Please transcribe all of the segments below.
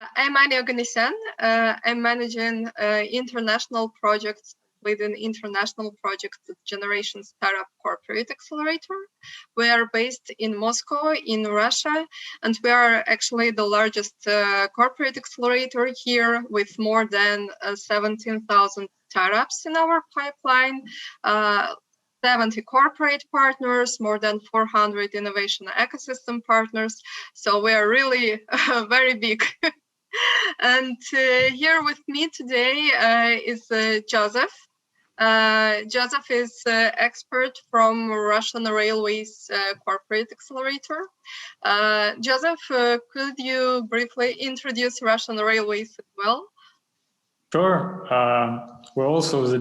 I'm Anya Oganisyan. I'm managing international projects within international project generation startup corporate accelerator. We are based in Moscow, in Russia, and we are actually the largest corporate accelerator here with more than 17,000 startups in our pipeline. 70 corporate partners, more than 400 innovation ecosystem partners. So we are really very big. And here with me today is Joseph. Joseph is expert from Russian Railways Corporate Accelerator. Joseph, could you briefly introduce Russian Railways as well? Sure. We're also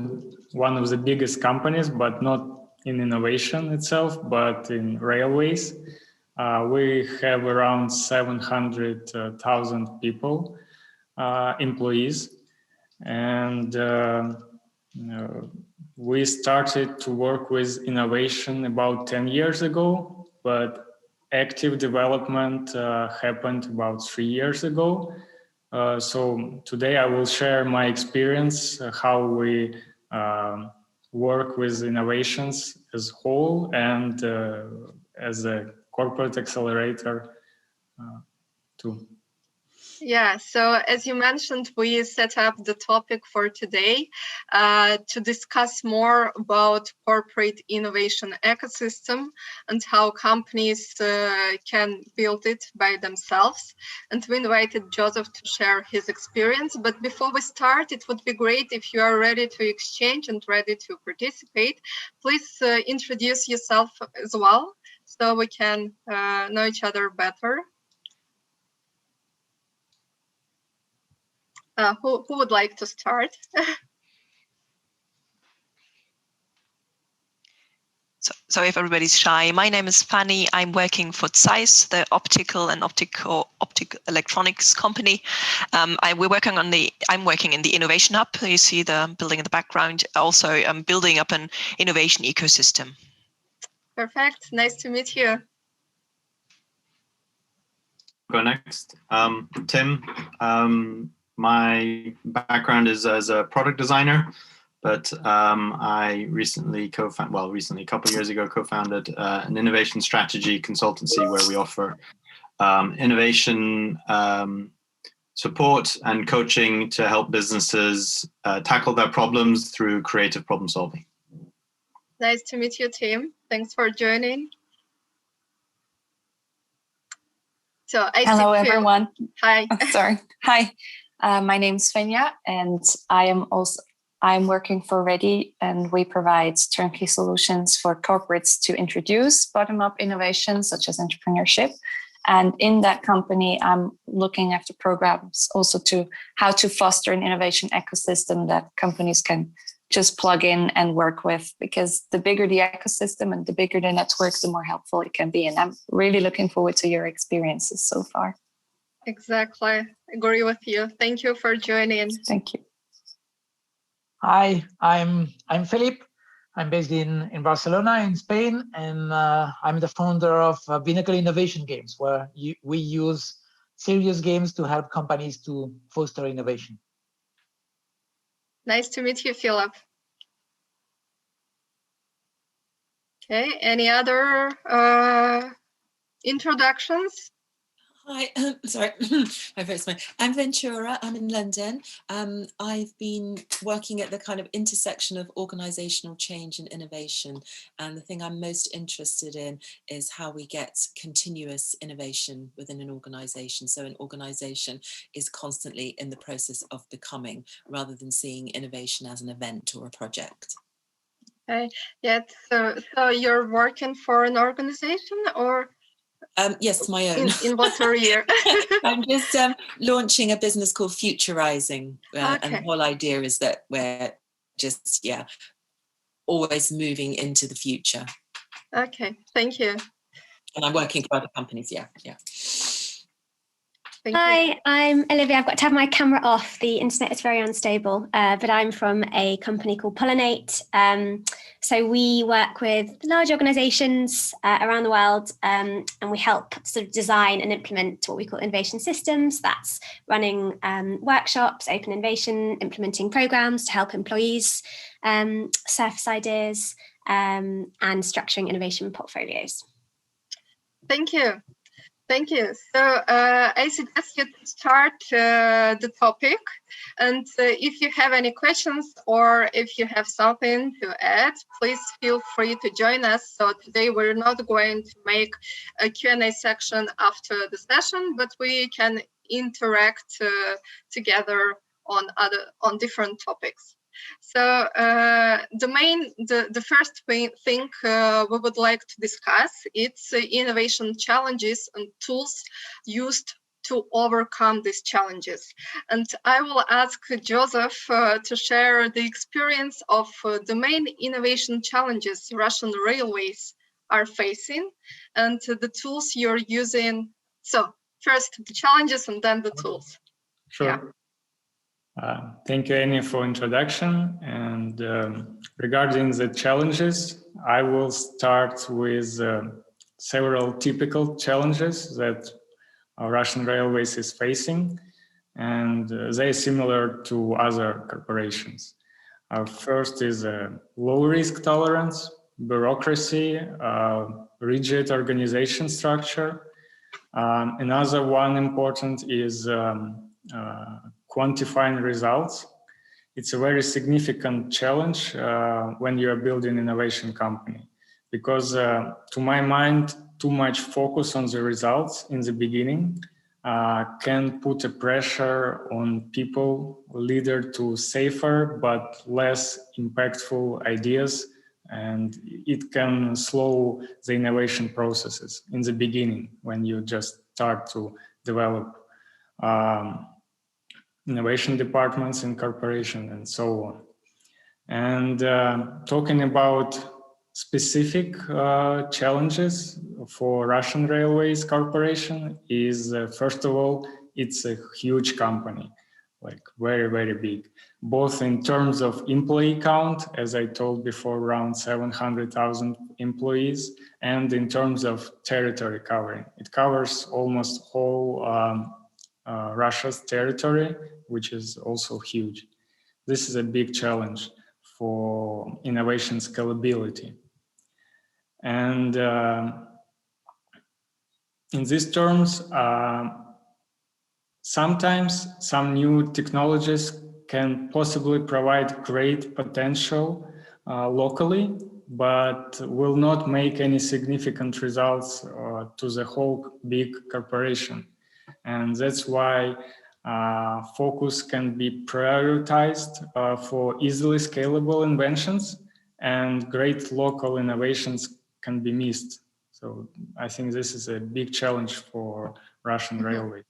one of the biggest companies, but not in innovation itself, but in railways. We have around 700,000 people, employees, and we started to work with innovation about 10 years ago, but active development happened about 3 years ago. So today I will share my experience, how we work with innovations as a whole and as a corporate accelerator too. Yeah, so as you mentioned, we set up the topic for today to discuss more about corporate innovation ecosystem and how companies can build it by themselves. And we invited Joseph to share his experience. But before we start, it would be great if you are ready to exchange and ready to participate. Please introduce yourself as well so we can know each other better. Who would like to start? So if everybody's shy, my name is Fanny. I'm working for Zeiss, the optical electronics company. I'm working in the innovation hub. You see the building in the background. Also, I'm building up an innovation ecosystem. Perfect. Nice to meet you. Go next. Tim. My background is as a product designer, but I recently a couple of years ago, co-founded an innovation strategy consultancy where we offer innovation support and coaching to help businesses tackle their problems through creative problem solving. Nice to meet you, Tim. Thanks for joining. So hello, everyone. Hi. Oh, sorry. Hi. My name is Svenja, and I'm working for Ready, and we provide turnkey solutions for corporates to introduce bottom-up innovations such as entrepreneurship. And in that company, I'm looking after programs also to how to foster an innovation ecosystem that companies can just plug in and work with, because the bigger the ecosystem and the bigger the network, the more helpful it can be. And I'm really looking forward to your experiences so far. Exactly. Agree with you. Thank you for joining. Thank you. Hi, I'm Philip. I'm based in Barcelona, in Spain, and I'm the founder of Binnacle Innovation Games, where we use serious games to help companies to foster innovation. Nice to meet you, Philip. Okay, any other introductions? Hi, sorry, my voice. I'm Ventura. I'm in London. I've been working at the kind of intersection of organizational change and innovation. And the thing I'm most interested in is how we get continuous innovation within an organization. So an organization is constantly in the process of becoming, rather than seeing innovation as an event or a project. Okay. Yeah. So you're working for an organization, or? Yes, my own. In what career? I'm just launching a business called Futurizing. Okay. And the whole idea is that we're just, always moving into the future. Okay, thank you. And I'm working for other companies, yeah. Hi, I'm Olivia. I've got to have my camera off. The internet is very unstable, but I'm from a company called Pollinate. So we work with large organizations around the world, and we help sort of design and implement what we call innovation systems. That's running workshops, open innovation, implementing programs to help employees surface ideas, and structuring innovation portfolios. Thank you. Thank you. So I suggest you to start the topic. And if you have any questions or if you have something to add, please feel free to join us. So today we're not going to make a Q&A section after the session, but we can interact together on different topics. So the first thing we would like to discuss, it's innovation challenges and tools used to overcome these challenges. And I will ask Joseph to share the experience of the main innovation challenges Russian railways are facing and the tools you're using. So first the challenges and then the tools. Sure. Yeah. Thank you, Annie, for introduction. And regarding the challenges, I will start with several typical challenges that Russian Railways is facing, and they're similar to other corporations. First is low risk tolerance, bureaucracy, rigid organization structure. Another one important is quantifying results. It's a very significant challenge when you are building an innovation company, because to my mind, too much focus on the results in the beginning can put a pressure on people, leader to safer but less impactful ideas, and it can slow the innovation processes in the beginning when you just start to develop innovation departments in corporation and so on. And talking about specific challenges for Russian Railways Corporation is, first of all, it's a huge company, like very, very big, both in terms of employee count, as I told before, around 700,000 employees, and in terms of territory covering. It covers almost whole Russia's territory, which is also huge. This is a big challenge for innovation scalability. And in these terms, sometimes some new technologies can possibly provide great potential locally, but will not make any significant results to the whole big corporation. And that's why focus can be prioritized for easily scalable inventions, and great local innovations can be missed. So I think this is a big challenge for Russian Railway.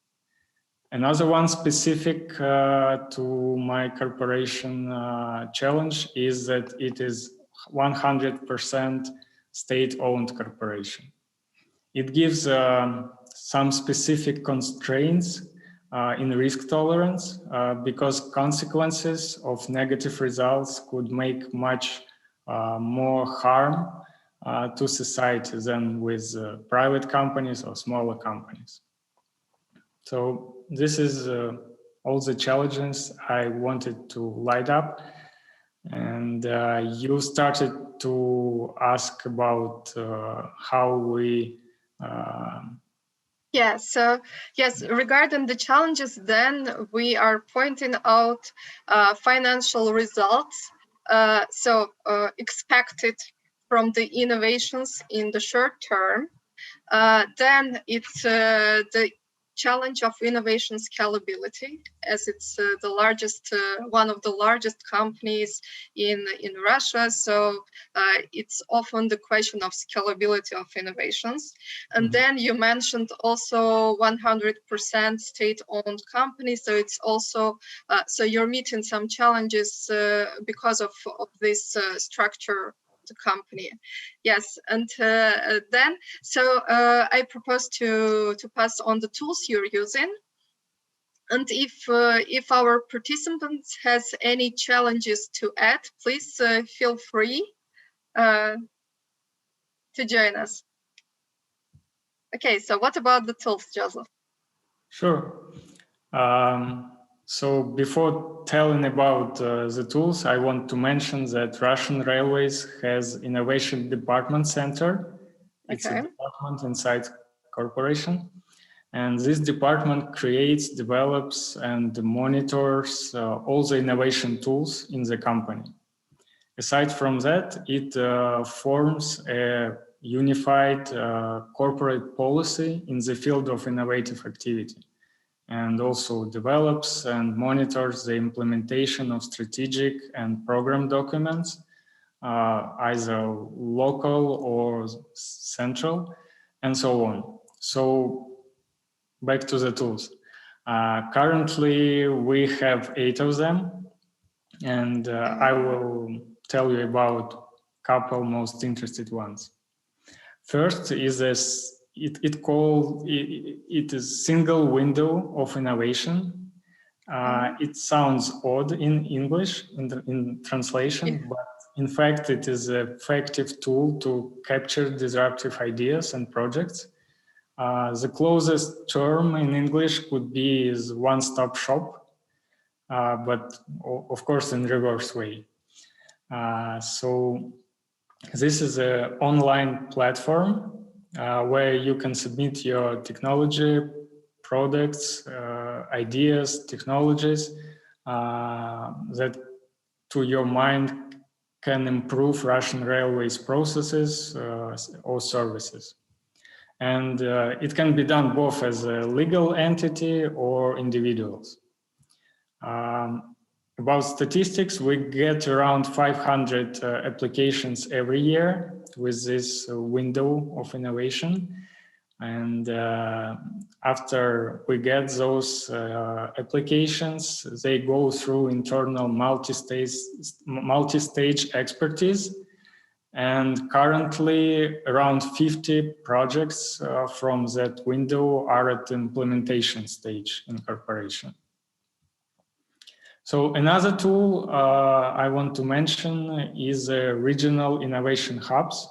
Another one specific to my corporation challenge is that it is 100% state-owned corporation. It gives some specific constraints in risk tolerance because consequences of negative results could make much more harm to society than with private companies or smaller companies. So this is all the challenges I wanted to light up. And you started to ask about how we Yes, regarding the challenges, then we are pointing out financial results, expected from the innovations in the short term. Then it's the challenge of innovation scalability, as it's the largest, one of the largest companies in Russia. So it's often the question of scalability of innovations. And then you mentioned also 100% state-owned company. So it's also, so you're meeting some challenges because of this structure the company. Yes, and then I propose to pass on the tools you're using, and if our participants has any challenges to add, please feel free to join us. Okay, so what about the tools, Joseph? Sure. So before telling about the tools, I want to mention that Russian Railways has Innovation Department Center. It's a department inside corporation. And this department creates, develops, and monitors all the innovation tools in the company. Aside from that, it forms a unified corporate policy in the field of innovative activity, and also develops and monitors the implementation of strategic and program documents, either local or central, and so on. So back to the tools. Currently, we have 8 of them, and I will tell you about a couple most interested ones. First is this, it is single window of innovation. It sounds odd in English, in translation, but in fact, it is an effective tool to capture disruptive ideas and projects. The closest term in English could be is one-stop shop, but of course in reverse way. So this is an online platform where you can submit your technology, products, ideas, technologies that to your mind can improve Russian Railways processes or services. And it can be done both as a legal entity or individuals. About statistics, we get around 500 applications every year with this window of innovation. And after we get those applications, they go through internal multi-stage expertise. And currently, around 50 projects from that window are at the implementation stage in corporation. So another tool I want to mention is regional innovation hubs.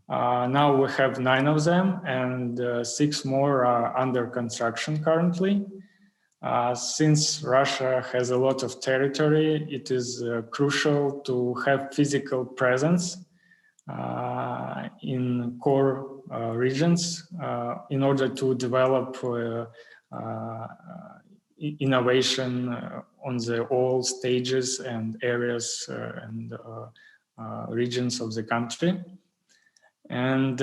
Now we have 9 of them, and 6 more are under construction currently. Since Russia has a lot of territory, it is crucial to have physical presence in core regions in order to develop innovation on all stages and areas and regions of the country. And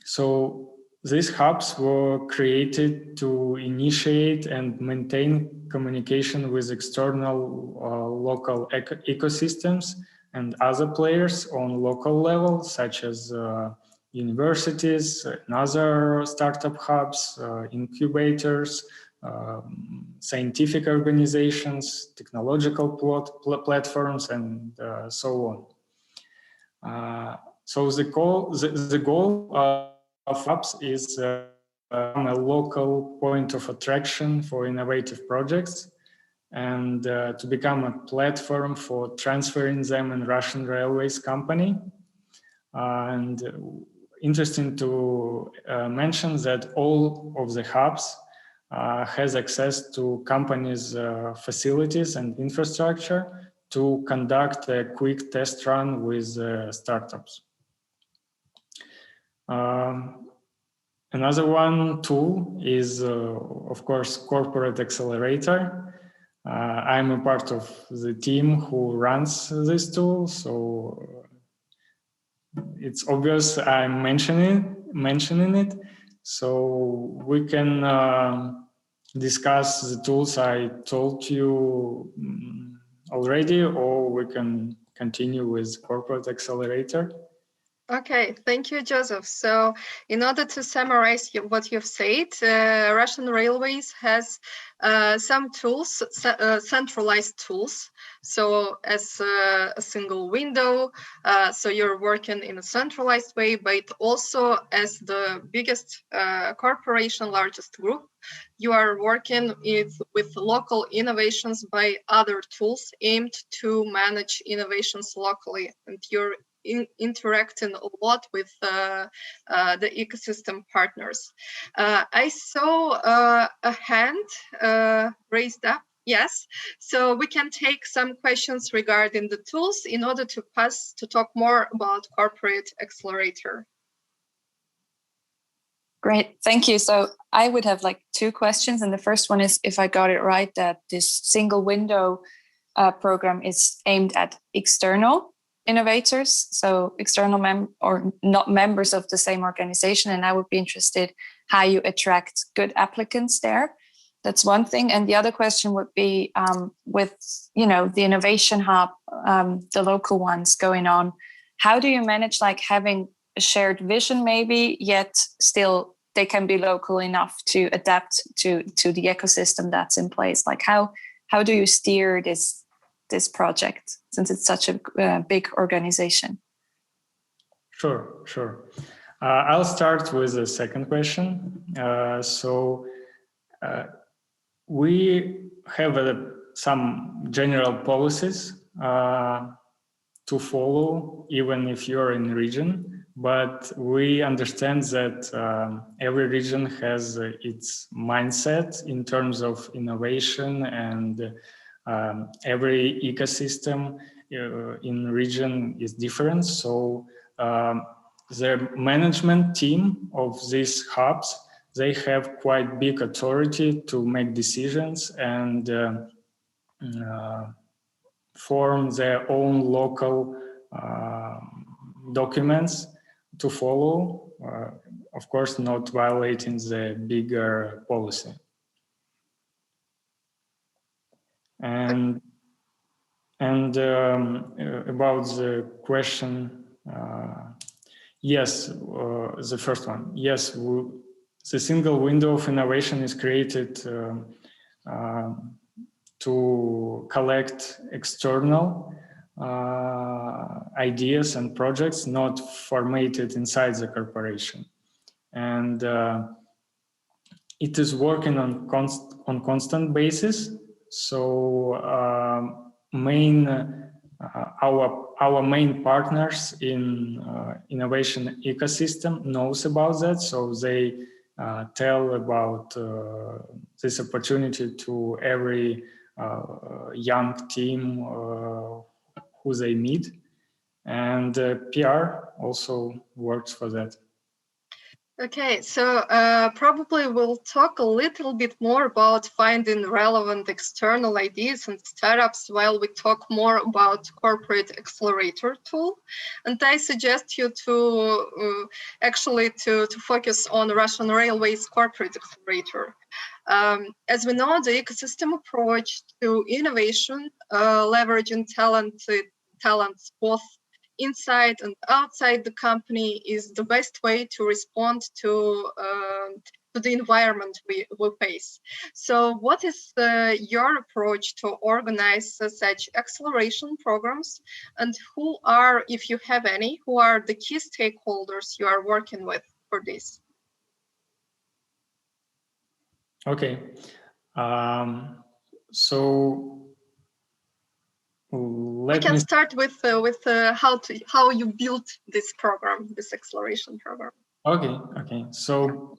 so these hubs were created to initiate and maintain communication with external local ecosystems and other players on local level, such as universities and other startup hubs, incubators, scientific organizations, technological platforms, and so on. So the goal of hubs is a local point of attraction for innovative projects, and to become a platform for transferring them in Russian Railways company. And interesting to mention that all of the hubs has access to companies' facilities and infrastructure to conduct a quick test run with startups. Another one tool is, of course, Corporate Accelerator. I'm a part of the team who runs this tool, so it's obvious I'm mentioning it. So we can discuss the tools I told you already, or we can continue with Corporate Accelerator. Okay, thank you, Joseph. So in order to summarize what you've said, Russian Railways has some tools, centralized tools. So as a single window, so you're working in a centralized way, but also as the biggest corporation, largest group, you are working with local innovations by other tools aimed to manage innovations locally. And you're interacting a lot with the ecosystem partners. I saw a hand raised up. Yes, so we can take some questions regarding the tools in order to pass to talk more about Corporate Accelerator. Great, thank you. So I would have like two questions. And the first one is if I got it right, that this single window program is aimed at external innovators, so external or not members of the same organization. And I would be interested how you attract good applicants there. That's one thing. And the other question would be with, the Innovation Hub, the local ones going on, how do you manage like having a shared vision maybe, yet still they can be local enough to adapt to the ecosystem that's in place? Like how do you steer this project since it's such a big organization? Sure. I'll start with the second question. We have some general policies to follow, even if you're in region, but we understand that every region has its mindset in terms of innovation, and every ecosystem in region is different. So the management team of these hubs, they have quite big authority to make decisions and form their own local documents to follow, of course, not violating the bigger policy. And about the question, yes, the first one, yes, the single window of innovation is created to collect external ideas and projects not formatted inside the corporation. And it is working on constant basis. So our main partners in innovation ecosystem knows about that. So they tell about this opportunity to every young team who they meet, and PR also works for that. Okay, so probably we'll talk a little bit more about finding relevant external ideas and startups while we talk more about Corporate Accelerator tool. And I suggest you to actually to focus on Russian Railways Corporate Accelerator. As we know, the ecosystem approach to innovation, leveraging talents both inside and outside the company is the best way to respond to the environment we face. So what is your approach to organize such acceleration programs, and who are, if you have any, who are the key stakeholders you are working with for this? Okay, so we can start with how you built this program, this acceleration program. Okay. So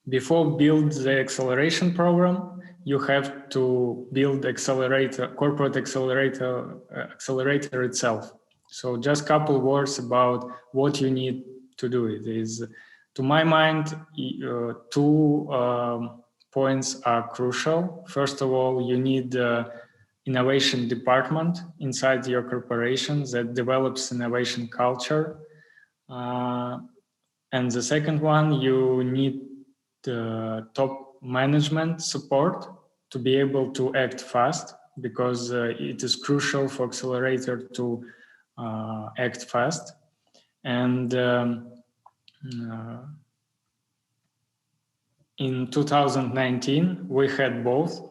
before build the acceleration program, you have to build corporate accelerator itself. So just a couple words about what you need to do. It is, to my mind, two points are crucial. First of all, you need innovation department inside your corporation that develops innovation culture. And the second one, you need the top management support to be able to act fast, because it is crucial for Accelerator to act fast. And in 2019, we had both.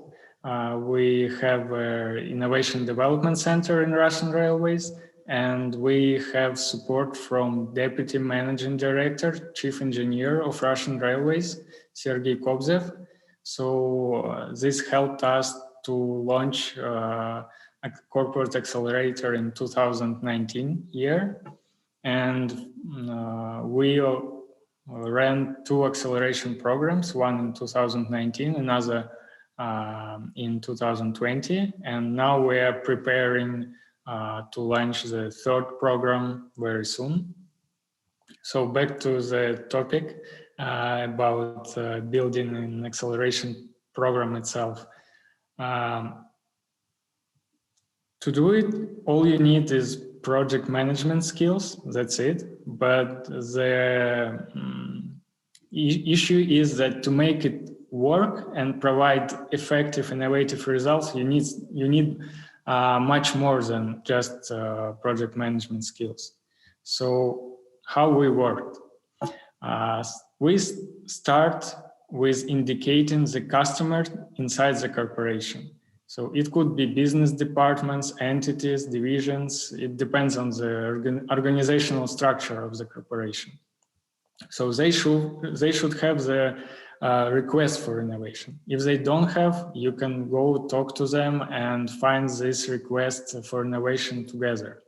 We have an Innovation Development Center in Russian Railways, and we have support from Deputy Managing Director, Chief Engineer of Russian Railways, Sergei Kobzev. So this helped us to launch a corporate accelerator in 2019 year. And we ran 2 acceleration programs, one in 2019, another in 2020. And now we are preparing to launch the 3rd program very soon. So back to the topic about building an acceleration program itself. To do it, all you need is project management skills, that's it. But the issue is that to make it work and provide effective, innovative results, you need much more than just project management skills. So how we worked? We start with indicating the customer inside the corporation. So it could be business departments, entities, divisions. It depends on the organizational structure of the corporation. So they should have the request for innovation. If they don't have, you can go talk to them and find this request for innovation together.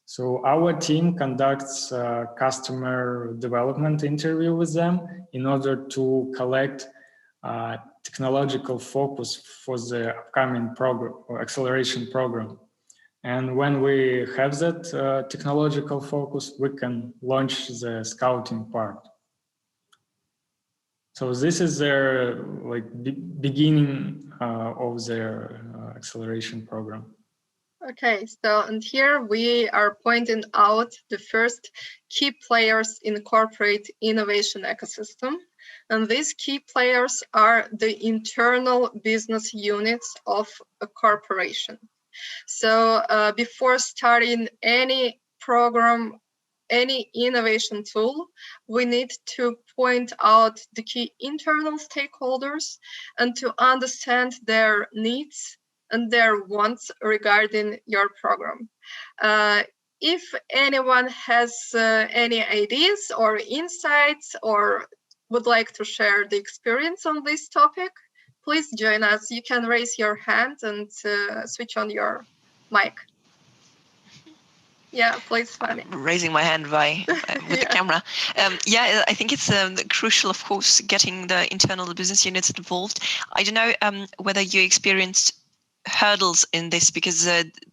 So our team conducts a customer development interview with them in order to collect technological focus for the upcoming program or acceleration program. And when we have that technological focus, we can launch the scouting part. So this is their beginning of their acceleration program. Okay, so and here we are pointing out the first key players in corporate innovation ecosystem. And these key players are the internal business units of a corporation. So before starting any program, any innovation tool, we need to point out the key internal stakeholders and to understand their needs and their wants regarding your program. If anyone has any ideas or insights or would like to share the experience on this topic, please join us. You can raise your hand and switch on your mic. Yeah, please, Fanny. Raising my hand with the camera. Yeah, I think it's crucial, of course, getting the internal business units involved. I don't know whether you experienced hurdles in this because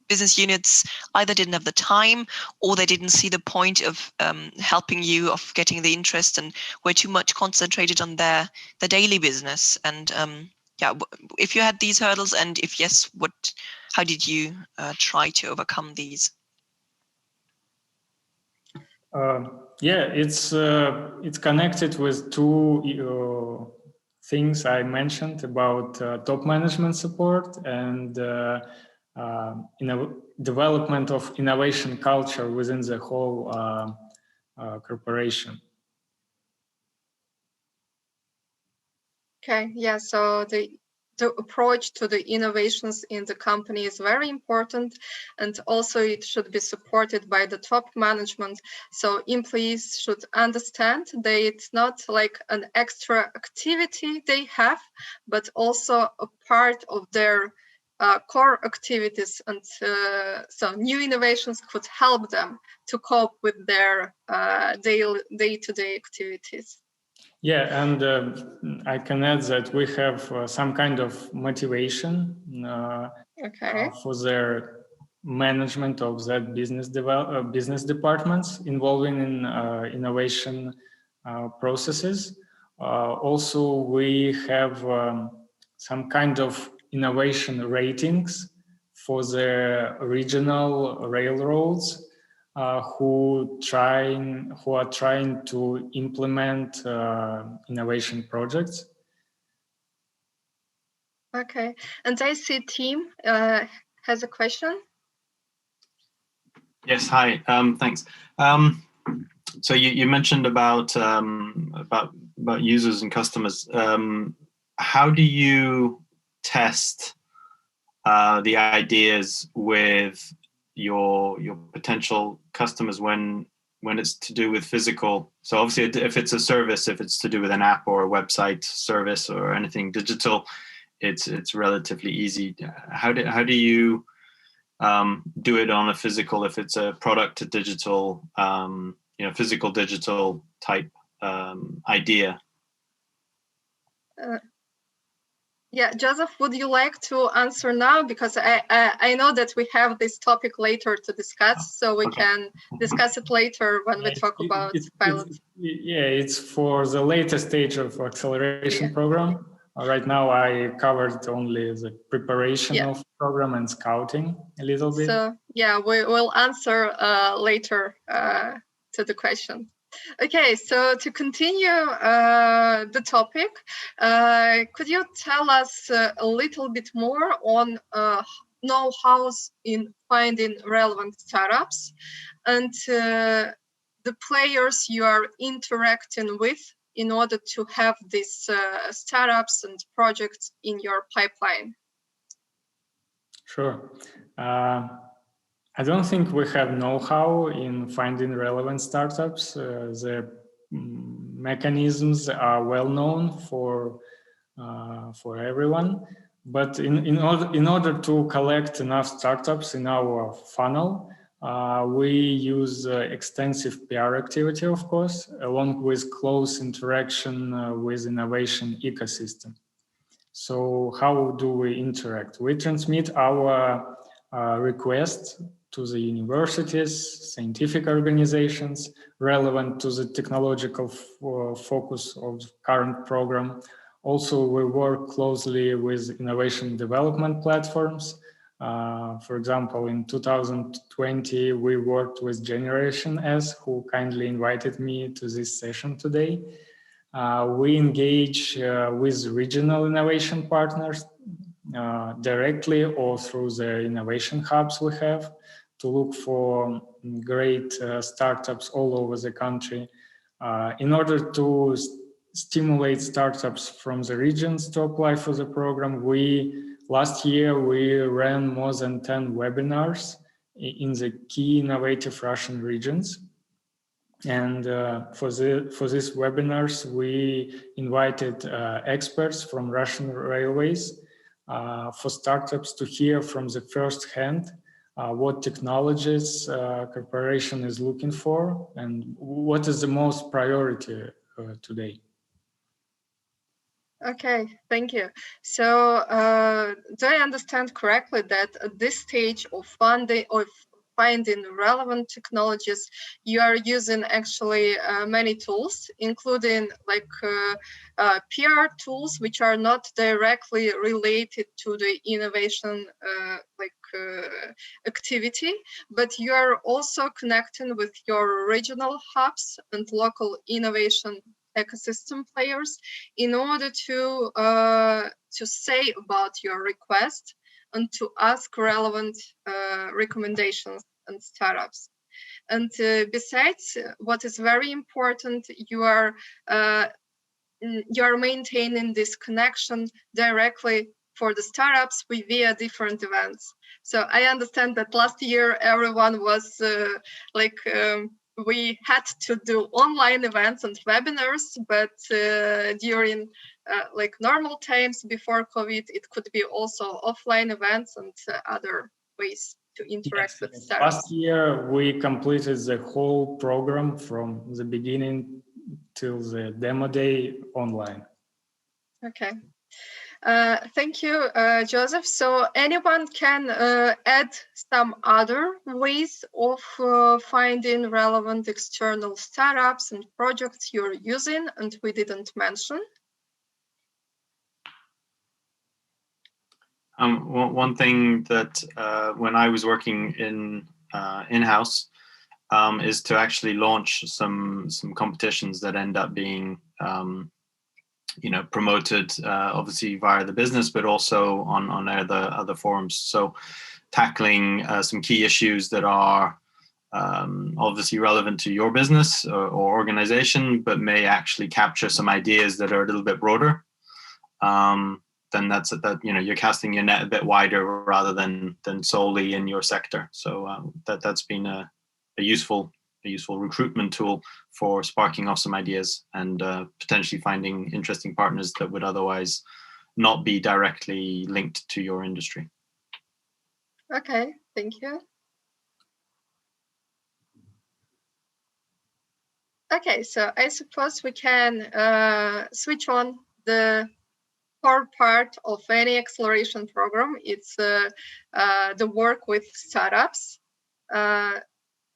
business units either didn't have the time or they didn't see the point of helping you, of getting the interest, and were too much concentrated on their daily business. And yeah, if you had these hurdles, and if yes, how did you try to overcome these? Yeah, it's connected with 2 things I mentioned about top management support and development of innovation culture within the whole corporation. Okay, yeah, so the approach to the innovations in the company is very important, and also it should be supported by the top management. So employees should understand that it's not like an extra activity they have, but also a part of their core activities, and so new innovations could help them to cope with their day-to-day activities. Yeah, and I can add that we have some kind of motivation for their management of that business departments involving in innovation processes. Also, we have some kind of innovation ratings for the regional railroads who are trying to implement innovation projects. Okay, and I see Tim has a question. Yes, hi, thanks. So you mentioned about users and customers. How do you test the ideas with your potential customers when it's to do with physical? So obviously, if it's a service, if it's to do with an app or a website service or anything digital, it's relatively easy. How do you do it on a physical? If it's a product to digital, physical digital type idea. Yeah, Joseph, would you like to answer now? Because I know that we have this topic later to discuss, so we can discuss it later when we talk about pilots. It's for the later stage of acceleration program. Right now, I covered only the preparation of program and scouting a little bit. So yeah, we will answer later to the question. Okay, so to continue the topic, could you tell us a little bit more on know-hows in finding relevant startups and the players you are interacting with in order to have these startups and projects in your pipeline? Sure. I don't think we have know-how in finding relevant startups. The mechanisms are well known for everyone, but in order to collect enough startups in our funnel, we use extensive PR activity, of course, along with close interaction with innovation ecosystem. So how do we interact? We transmit our request to the universities, scientific organizations relevant to the technological focus of the current program. Also, we work closely with innovation development platforms. For example, in 2020, we worked with Generation S, who kindly invited me to this session today. We engage with regional innovation partners directly or through the innovation hubs we have to look for great startups all over the country. In order to stimulate startups from the regions to apply for the program, last year we ran more than 10 webinars in the key innovative Russian regions. And for these webinars, we invited experts from Russian railways for startups to hear from the first hand what technologies corporation is looking for and what is the most priority today. Okay, thank you. So do I understand correctly that at this stage of finding relevant technologies, you are using actually many tools, including like PR tools, which are not directly related to the innovation activity, but you are also connecting with your regional hubs and local innovation ecosystem players in order to say about your request and to ask relevant recommendations and startups. And besides, what is very important, you are maintaining this connection directly for the startups via different events. So I understand that last year everyone was we had to do online events and webinars, but during normal times before COVID, it could be also offline events and other ways to interact with startups. Last year, we completed the whole program from the beginning till the demo day online. Okay. Thank you, Joseph. So anyone can add some other ways of finding relevant external startups and projects you're using and we didn't mention? One thing that when I was working in-house is to actually launch some competitions that end up being promoted obviously via the business, but also on other forums. So tackling some key issues that are obviously relevant to your business or organization, but may actually capture some ideas that are a little bit broader, then that's that, you know, you're casting your net a bit wider rather than solely in your sector. So that's been a useful recruitment tool for sparking off some ideas and potentially finding interesting partners that would otherwise not be directly linked to your industry. Okay, thank you. Okay, so I suppose we can switch on the core part of any acceleration program. It's the work with startups.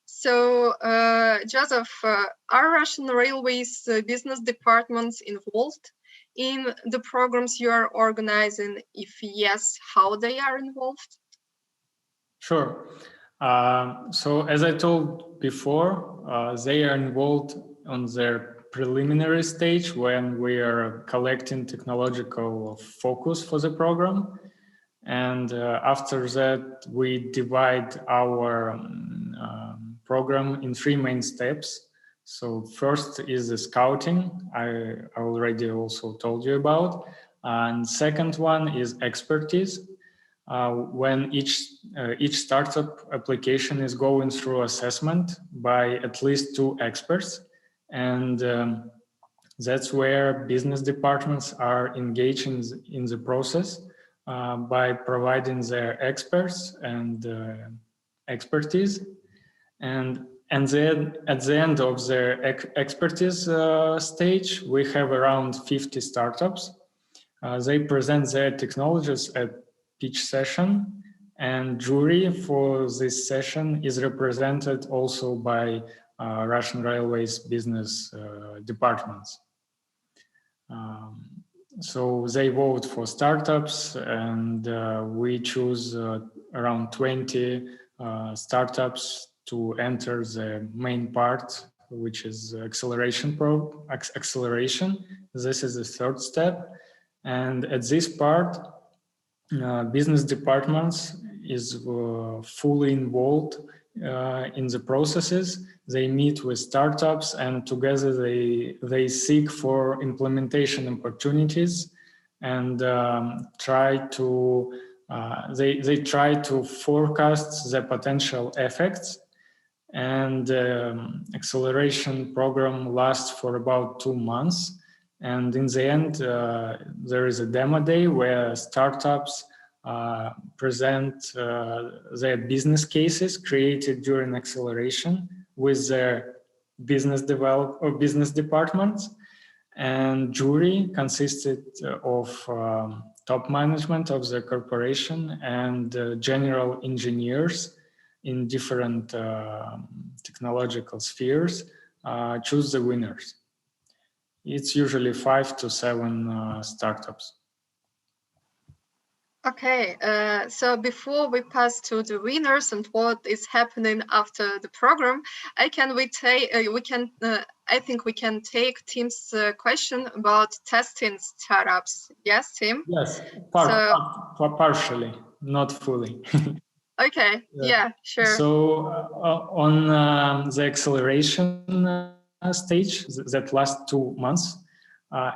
So, Joseph, are Russian Railways business departments involved in the programs you are organizing? If yes, how they are involved? Sure. So as I told before, they are involved on their preliminary stage when we are collecting technological focus for the program. And after that, we divide our program in 3 main steps. So first is the scouting, I already also told you about. And second one is expertise. When each startup application is going through assessment by at least 2 experts. And that's where business departments are engaging in the process by providing their experts and expertise. And then at the end of their expertise stage, we have around 50 startups. They present their technologies at pitch session, and jury for this session is represented also by Russian Railways business departments. So they vote for startups, and we choose around 20 startups to enter the main part, which is acceleration. This is the third step. And at this part, business departments is fully involved in the processes. They meet with startups, and together they seek for implementation opportunities and try to forecast the potential effects. And acceleration program lasts for about 2 months. And in the end, there is a demo day where startups present their business cases created during acceleration with their business departments. And jury consisted of top management of the corporation and general engineers in different technological spheres choose the winners. It's usually 5 to 7 startups. Okay, so before we pass to the winners and what is happening after the program, I think we can take Tim's question about testing startups. Yes, Tim? Yes, partially, not fully. Okay, yeah, sure. So on the acceleration stage that lasts 2 months,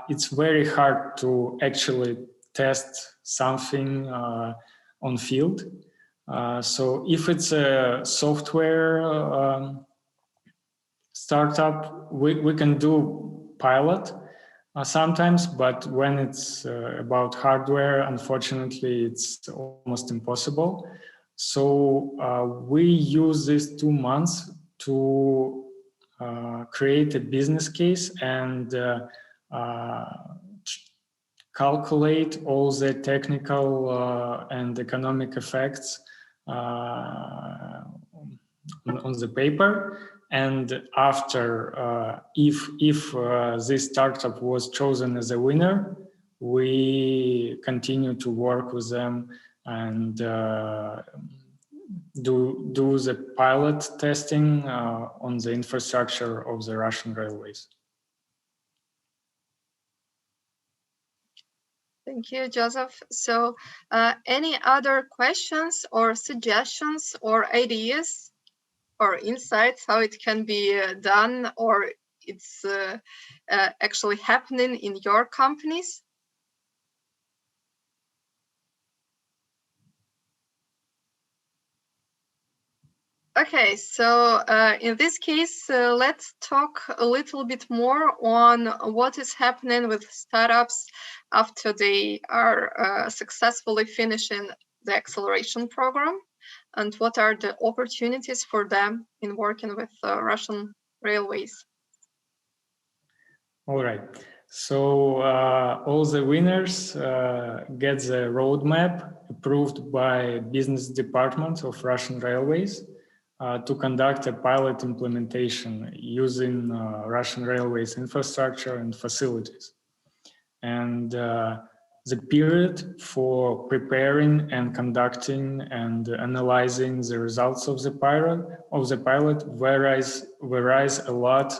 it's very hard to actually test something on field. So if it's a software startup, we can do pilot sometimes, but when it's about hardware, unfortunately, it's almost impossible. So we use these 2 months to create a business case and calculate all the technical and economic effects on the paper. And after, if this startup was chosen as a winner, we continue to work with them and do the pilot testing on the infrastructure of the Russian railways. Thank you, Joseph. So any other questions or suggestions or ideas? or insights how it can be done, or it's actually happening in your companies? Okay, so in this case, let's talk a little bit more on what is happening with startups after they are successfully finishing the acceleration program, and what are the opportunities for them in working with Russian railways. All right. So all the winners get the roadmap approved by business department of Russian railways to conduct a pilot implementation using Russian railways infrastructure and facilities. And the period for preparing and conducting and analyzing the results of the pilot varies a lot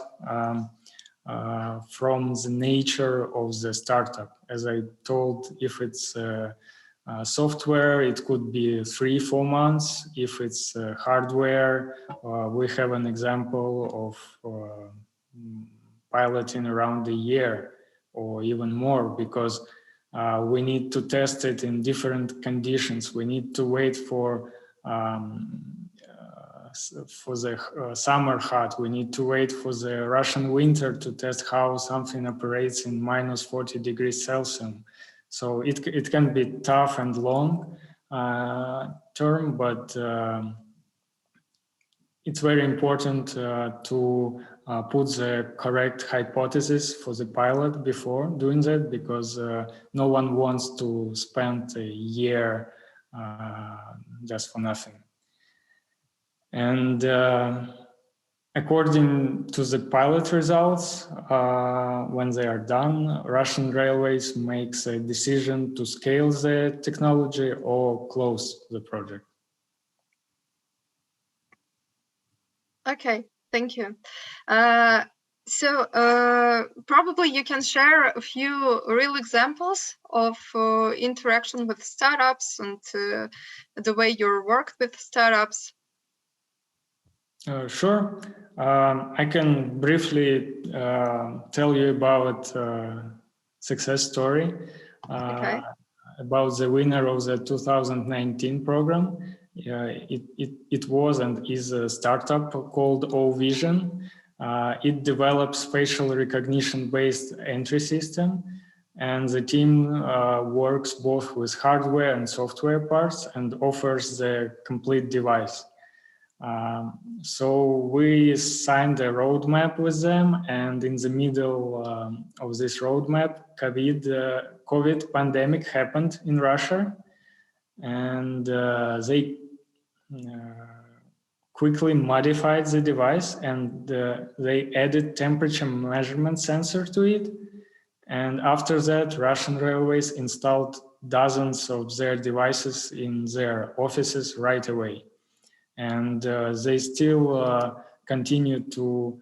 from the nature of the startup. As I told, if it's software, it could be 3-4 months. If it's hardware, we have an example of piloting around a year or even more, because we need to test it in different conditions. We need to wait for the summer hot. We need to wait for the Russian winter to test how something operates in -40 degrees Celsius. So it can be tough and long term, but it's very important to put the correct hypothesis for the pilot before doing that, because no one wants to spend a year just for nothing. And according to the pilot results, when they are done, Russian railways makes a decision to scale the technology or close the project. Okay, thank you. So probably you can share a few real examples of interaction with startups and the way you worked with startups. Sure. I can briefly tell you about success story about the winner of the 2019 program. It was and is a startup called O-Vision. It develops facial recognition-based entry system, and the team works both with hardware and software parts and offers the complete device. So we signed a roadmap with them, and in the middle of this roadmap, COVID pandemic happened in Russia, and they quickly modified the device, and they added temperature measurement sensor to it. And after that, Russian railways installed dozens of their devices in their offices right away. And they still continue to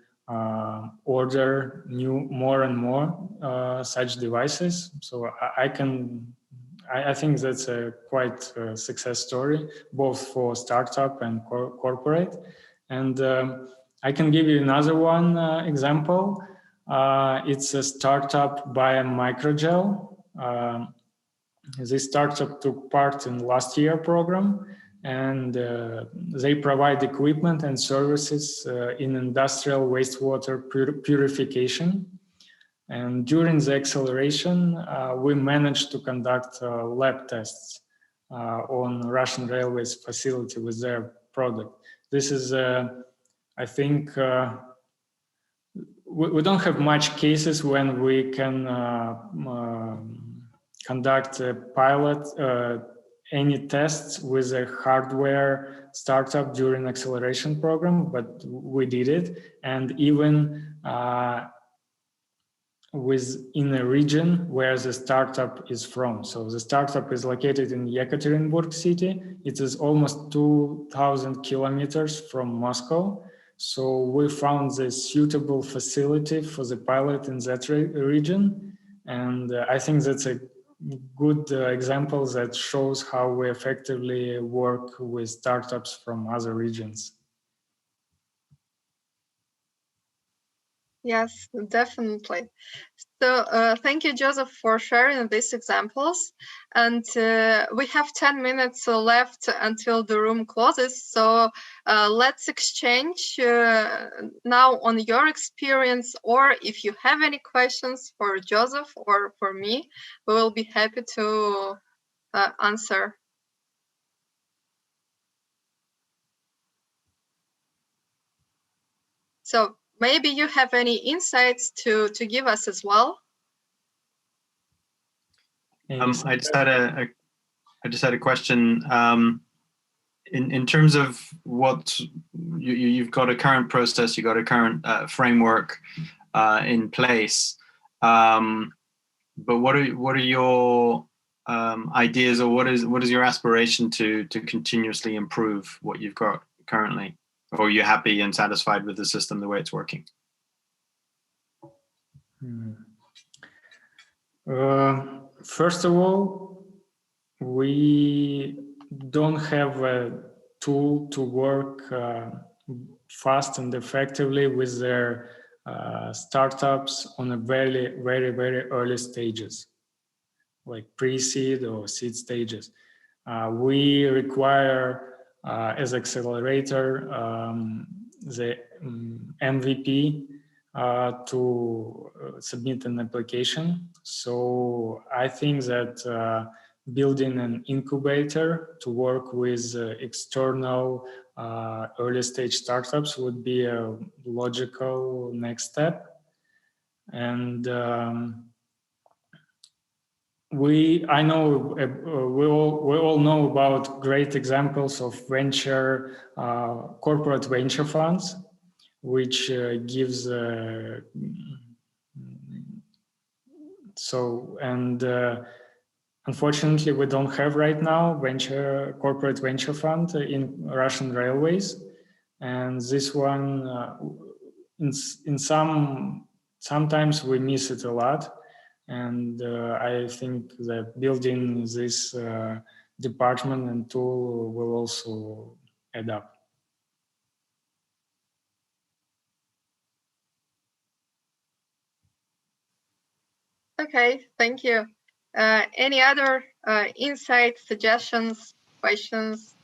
order more and more such devices. So I think that's a quite success story, both for startup and corporate. And I can give you another one example. It's a startup by a microgel. This startup took part in last year program, and they provide equipment and services in industrial wastewater purification. And during the acceleration, we managed to conduct lab tests on Russian Railways facility with their product. This is, I think, we don't have much cases when we can conduct a pilot, any tests with a hardware startup during acceleration program, but we did it. And even in a region where the startup is from. So the startup is located in Yekaterinburg city. It is almost 2,000 kilometers from Moscow. So we found the suitable facility for the pilot in that region. And I think that's a good example that shows how we effectively work with startups from other regions. Yes, definitely. So thank you, Joseph, for sharing these examples. And we have 10 minutes left until the room closes. So let's exchange now on your experience, or if you have any questions for Joseph or for me, we will be happy to answer. So maybe you have any insights to give us as well. I just had a question. In terms of what you've got a current process, you've got a current framework in place, but what are your ideas, or what is your aspiration to continuously improve what you've got currently, or are you happy and satisfied with the system the way it's working? First of all, we don't have a tool to work fast and effectively with their startups on a very, very, very early stages, like pre-seed or seed stages. We require, as Accelerator, the MVP to submit an application. So I think that building an incubator to work with external early stage startups would be a logical next step. And I know we all know about great examples of corporate venture funds, which gives unfortunately we don't have right now corporate venture fund in Russian railways, and this one sometimes we miss it a lot. And I think that building this department and tool will also add up. Okay, thank you. Any other insights, suggestions, questions?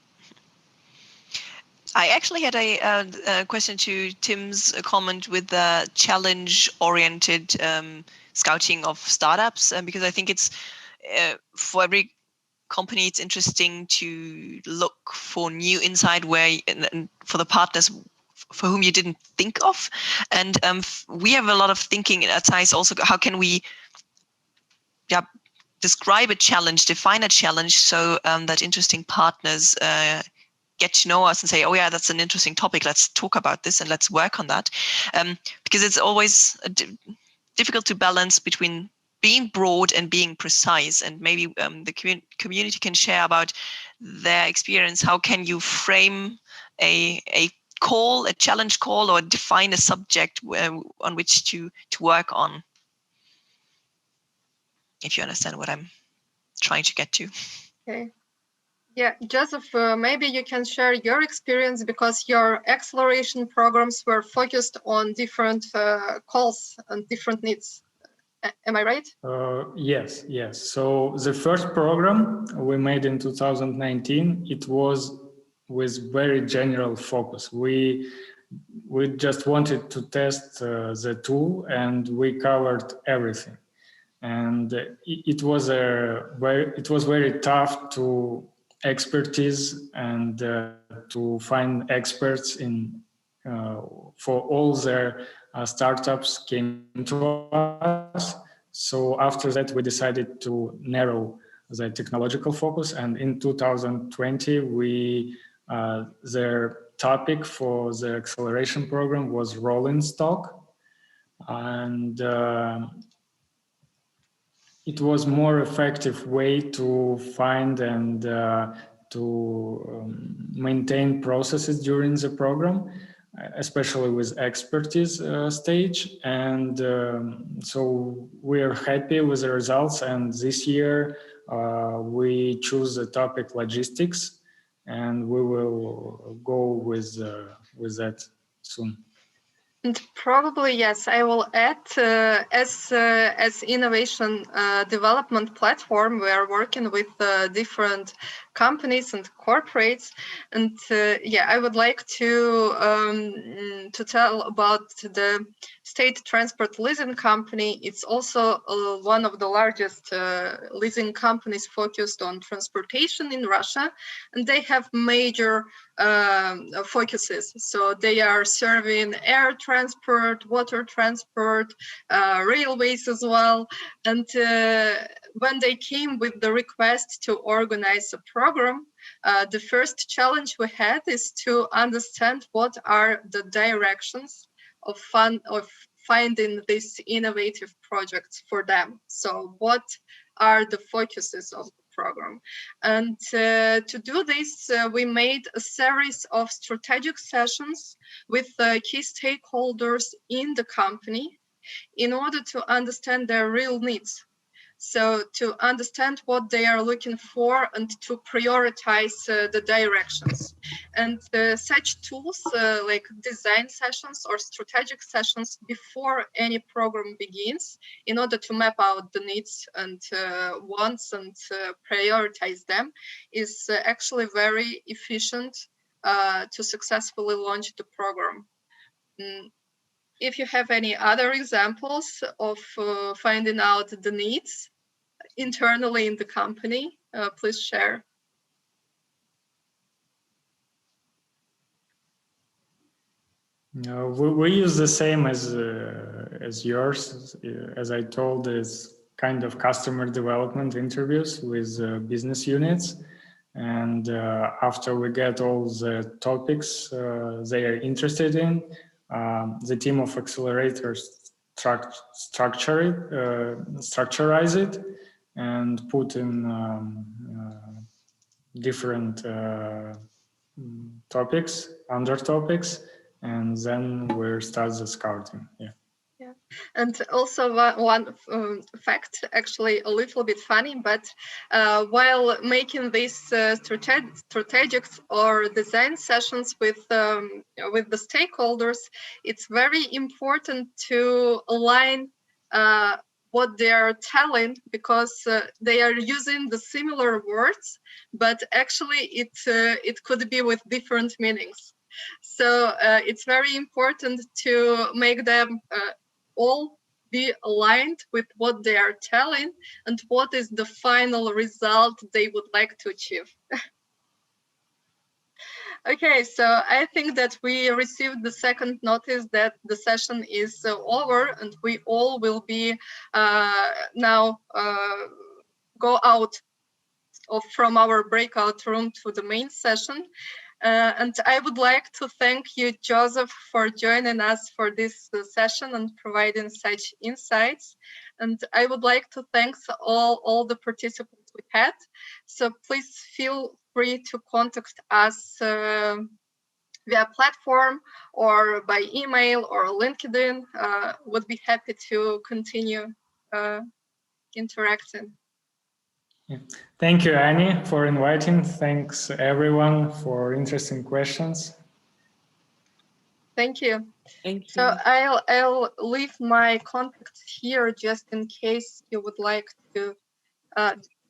I actually had a question to Tim's comment with the challenge-oriented scouting of startups, because I think it's for every company, it's interesting to look for new insight and for the partners for whom you didn't think of. And we have a lot of thinking at TICE also. How can we describe a challenge, define a challenge, so that interesting partners get to know us and say, oh yeah, that's an interesting topic, let's talk about this and let's work on that. Because it's always difficult to balance between being broad and being precise. And maybe the community can share about their experience. How can you frame a challenge call, or define a subject on which to work on? If you understand what I'm trying to get to. Okay. Yeah, Joseph, maybe you can share your experience, because your acceleration programs were focused on different calls and different needs. Am I right? Yes. So the first program we made in 2019, it was with very general focus. We just wanted to test the tool, and we covered everything. And it was very tough to expertise and to find experts for all their startups came to us. So after that, we decided to narrow the technological focus. And in 2020, their topic for the acceleration program was rolling stock. And it was more effective way to find and to maintain processes during the program, especially with expertise stage. And so we are happy with the results. And this year we choose the topic logistics, and we will go with that soon. And probably, yes, I will add, as innovation development platform, we are working with different companies and corporates. And yeah, I would like to tell about the state transport leasing company. It's also one of the largest leasing companies focused on transportation in Russia. And they have major focuses. So they are serving air transport, water transport, railways as well. And when they came with the request to organize a program, the first challenge we had is to understand what are the directions of finding these innovative projects for them. So what are the focuses of the program? And to do this, we made a series of strategic sessions with key stakeholders in the company in order to understand their real needs. So to understand what they are looking for and to prioritize the directions. And such tools like design sessions or strategic sessions before any program begins in order to map out the needs and wants and prioritize them is actually very efficient to successfully launch the program. If you have any other examples of finding out the needs internally in the company, please share. We use the same as yours. As I told, is kind of customer development interviews with business units. And after we get all the topics they are interested in, the team of accelerators structurize it and put in different topics, under topics, and then we start the scouting. Yeah. Yeah, and also one fact, actually a little bit funny, but while making these strategic or design sessions with the stakeholders, it's very important to align what they are telling, because they are using the similar words, but actually it could be with different meanings. So it's very important to make them all be aligned with what they are telling and what is the final result they would like to achieve. Okay, so I think that we received the second notice that the session is over, and we all will be now go out from our breakout room to the main session. And I would like to thank you, Joseph, for joining us for this session and providing such insights. And I would like to thank all the participants we had. So please feel free to contact us via platform or by email or LinkedIn. Would be happy to continue interacting. Yeah. Thank you, Annie, for inviting. Thanks, everyone, for interesting questions. Thank you. Thank you. So I'll leave my contacts here just in case you would like to,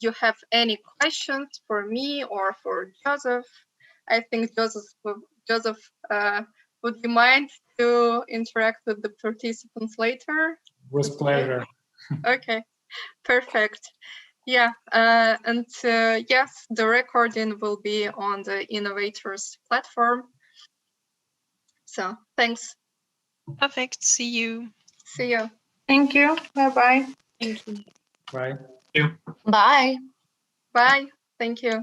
you have any questions for me or for Joseph. I think Joseph, would you mind to interact with the participants later? With pleasure. Okay, perfect. Yeah, and yes, the recording will be on the Innovators platform. So thanks. Perfect. See you. See you. Thank you. Bye-bye. Thank you. Bye. Thank you. Bye. Bye. Thank you.